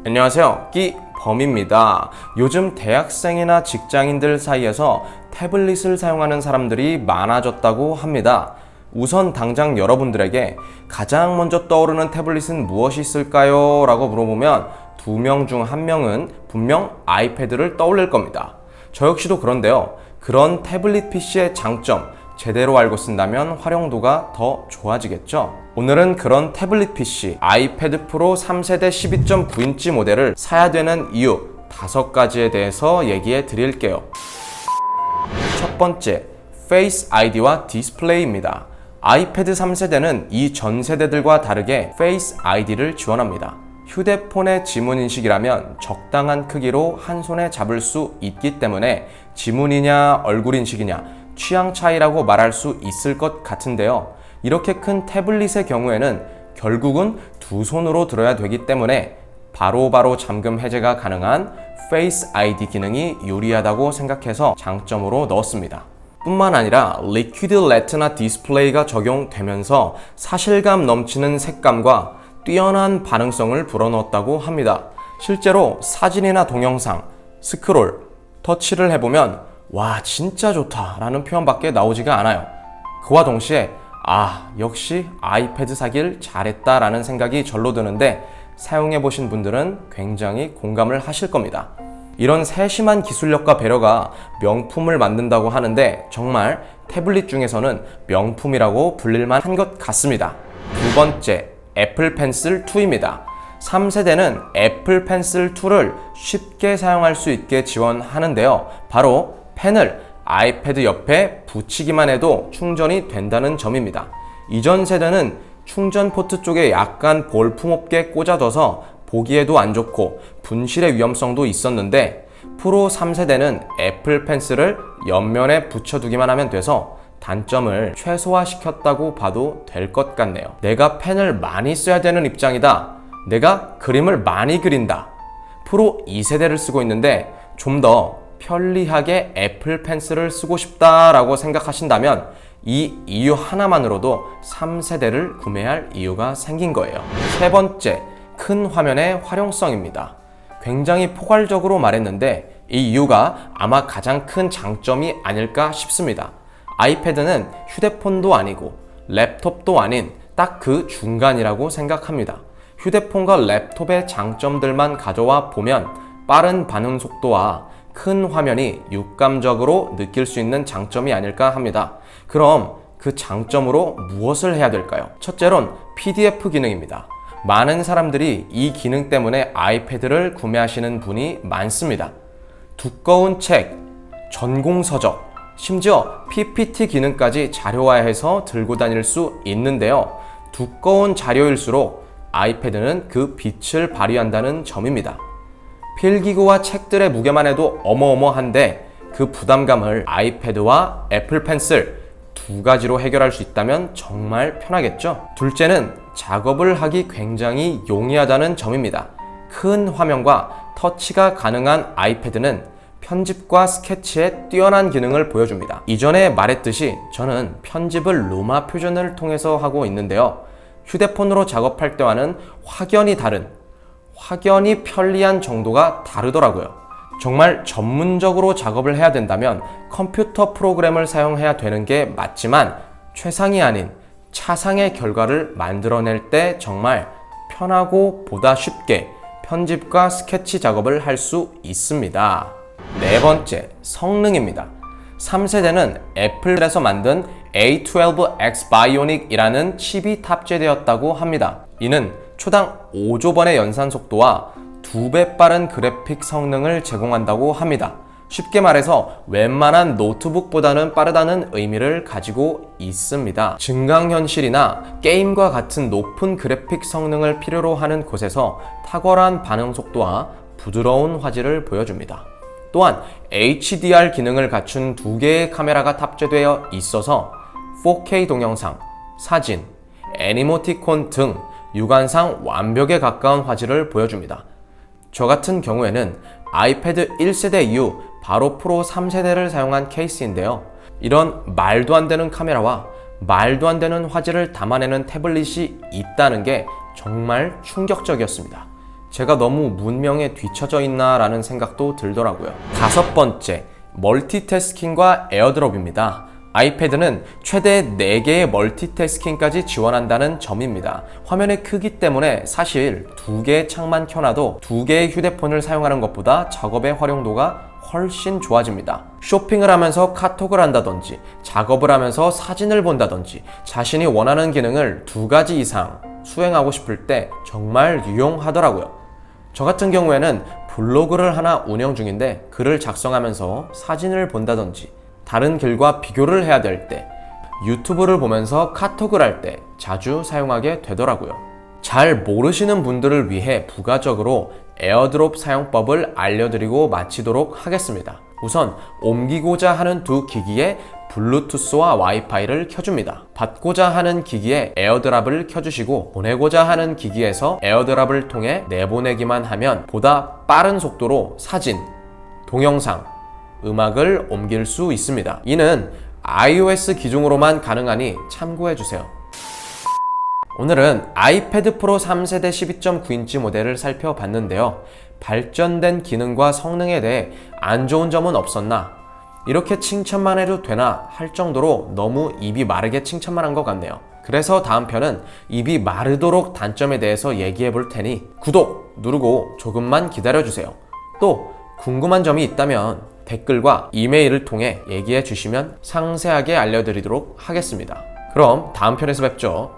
안녕하세요, 끼범입니다. 요즘 대학생이나 직장인들 사이에서 태블릿을 사용하는 사람들이 많아졌다고 합니다. 우선 당장 여러분들에게 가장 먼저 떠오르는 태블릿은 무엇이 있을까요? 라고 물어보면 2명 중 1명은 분명 아이패드를 떠올릴 겁니다. 저 역시도 그런데요. 그런 태블릿 PC의 장점, 제대로 알고 쓴다면 활용도가 더 좋아지겠죠? 오늘은 그런 태블릿 PC 아이패드 프로 3세대 12.9인치 모델을 사야 되는 이유 5가지에 대해서 얘기해 드릴게요. 첫 번째, 페이스 아이디와 디스플레이입니다. 아이패드 3세대는 이 전 세대들과 다르게 페이스 아이디를 지원합니다. 휴대폰의 지문인식이라면 적당한 크기로 한 손에 잡을 수 있기 때문에 지문이냐 얼굴 인식이냐 취향 차이라고 말할 수 있을 것 같은데요. 이렇게 큰 태블릿의 경우에는 결국은 2손으로 들어야 되기 때문에 바로바로 잠금 해제가 가능한 페이스 아이디 기능이 유리하다고 생각해서 장점으로 넣었습니다. 뿐만 아니라 리퀴드 레티나 디스플레이가 적용되면서 사실감 넘치는 색감과 뛰어난 반응성을 불어넣었다고 합니다. 실제로 사진이나 동영상, 스크롤, 터치를 해보면 와 진짜 좋다 라는 표현밖에 나오지가 않아요. 그와 동시에 역시 아이패드 사길 잘했다 라는 생각이 절로 드는데 사용해보신 분들은 굉장히 공감을 하실 겁니다. 이런 세심한 기술력과 배려가 명품을 만든다고 하는데 정말 태블릿 중에서는 명품이라고 불릴만 한 것 같습니다. 두 번째, 애플 펜슬 2입니다. 3세대는 애플 펜슬 2를 쉽게 사용할 수 있게 지원하는데요. 바로 펜을 아이패드 옆에 붙이기만 해도 충전이 된다는 점입니다. 이전 세대는 충전 포트 쪽에 약간 볼품없게 꽂아둬서 보기에도 안 좋고 분실의 위험성도 있었는데 프로 3세대는 애플 펜슬을 옆면에 붙여두기만 하면 돼서 단점을 최소화시켰다고 봐도 될 것 같네요. 내가 펜을 많이 써야 되는 입장이다. 내가 그림을 많이 그린다. 프로 2세대를 쓰고 있는데 좀 더 편리하게 애플 펜슬을 쓰고 싶다라고 생각하신다면 이 이유 하나만으로도 3세대를 구매할 이유가 생긴 거예요. 세 번째, 큰 화면의 활용성입니다. 굉장히 포괄적으로 말했는데 이 이유가 아마 가장 큰 장점이 아닐까 싶습니다. 아이패드는 휴대폰도 아니고 랩톱도 아닌 딱 그 중간이라고 생각합니다. 휴대폰과 랩톱의 장점들만 가져와 보면 빠른 반응 속도와 큰 화면이 육감적으로 느낄 수 있는 장점이 아닐까 합니다. 그럼 그 장점으로 무엇을 해야 될까요? 첫째론 PDF 기능입니다. 많은 사람들이 이 기능 때문에 아이패드를 구매하시는 분이 많습니다. 두꺼운 책, 전공 서적, 심지어 PPT 기능까지 자료화해서 들고 다닐 수 있는데요. 두꺼운 자료일수록 아이패드는 그 빛을 발휘한다는 점입니다. 필기구와 책들의 무게만 해도 어마어마한데 그 부담감을 아이패드와 애플 펜슬 2가지로 해결할 수 있다면 정말 편하겠죠? 둘째는 작업을 하기 굉장히 용이하다는 점입니다. 큰 화면과 터치가 가능한 아이패드는 편집과 스케치에 뛰어난 기능을 보여줍니다. 이전에 말했듯이 저는 편집을 로마 표준을 통해서 하고 있는데요. 휴대폰으로 작업할 때와는 확연히 편리한 정도가 다르더라고요. 정말 전문적으로 작업을 해야 된다면 컴퓨터 프로그램을 사용해야 되는 게 맞지만 최상이 아닌 차상의 결과를 만들어낼 때 정말 편하고 보다 쉽게 편집과 스케치 작업을 할 수 있습니다. 네 번째, 성능입니다. 3세대는 애플에서 만든 A12X 바이오닉이라는 칩이 탑재되었다고 합니다. 이는 초당 5조 번의 연산 속도와 2배 빠른 그래픽 성능을 제공한다고 합니다. 쉽게 말해서 웬만한 노트북보다는 빠르다는 의미를 가지고 있습니다. 증강현실이나 게임과 같은 높은 그래픽 성능을 필요로 하는 곳에서 탁월한 반응 속도와 부드러운 화질을 보여줍니다. 또한 HDR 기능을 갖춘 2개의 카메라가 탑재되어 있어서 4K 동영상, 사진, 애니모티콘 등 육안상 완벽에 가까운 화질을 보여줍니다. 저 같은 경우에는 아이패드 1세대 이후 바로 프로 3세대를 사용한 케이스인데요. 이런 말도 안 되는 카메라와 말도 안 되는 화질을 담아내는 태블릿이 있다는 게 정말 충격적이었습니다. 제가 너무 문명에 뒤처져 있나라는 생각도 들더라고요. 다섯 번째, 멀티태스킹과 에어드롭입니다. 아이패드는 최대 4개의 멀티태스킹까지 지원한다는 점입니다. 화면의 크기 때문에 사실 2개의 창만 켜놔도 2개의 휴대폰을 사용하는 것보다 작업의 활용도가 훨씬 좋아집니다. 쇼핑을 하면서 카톡을 한다든지, 작업을 하면서 사진을 본다든지, 자신이 원하는 기능을 2가지 이상 수행하고 싶을 때 정말 유용하더라고요. 저 같은 경우에는 블로그를 하나 운영 중인데 글을 작성하면서 사진을 본다든지, 다른 글과 비교를 해야 될 때, 유튜브를 보면서 카톡을 할 때 자주 사용하게 되더라고요. 잘 모르시는 분들을 위해 부가적으로 에어드롭 사용법을 알려드리고 마치도록 하겠습니다. 우선 옮기고자 하는 두 기기에 블루투스와 와이파이를 켜줍니다. 받고자 하는 기기에 에어드랍을 켜주시고, 보내고자 하는 기기에서 에어드랍을 통해 내보내기만 하면 보다 빠른 속도로 사진, 동영상, 음악을 옮길 수 있습니다. 이는 iOS 기종으로만 가능하니 참고해주세요. 오늘은 아이패드 프로 3세대 12.9인치 모델을 살펴봤는데요. 발전된 기능과 성능에 대해 안 좋은 점은 없었나? 이렇게 칭찬만 해도 되나 할 정도로 너무 입이 마르게 칭찬만 한 것 같네요. 그래서 다음 편은 입이 마르도록 단점에 대해서 얘기해 볼 테니 구독 누르고 조금만 기다려주세요. 또 궁금한 점이 있다면 댓글과 이메일을 통해 얘기해 주시면 상세하게 알려드리도록 하겠습니다. 그럼 다음 편에서 뵙죠.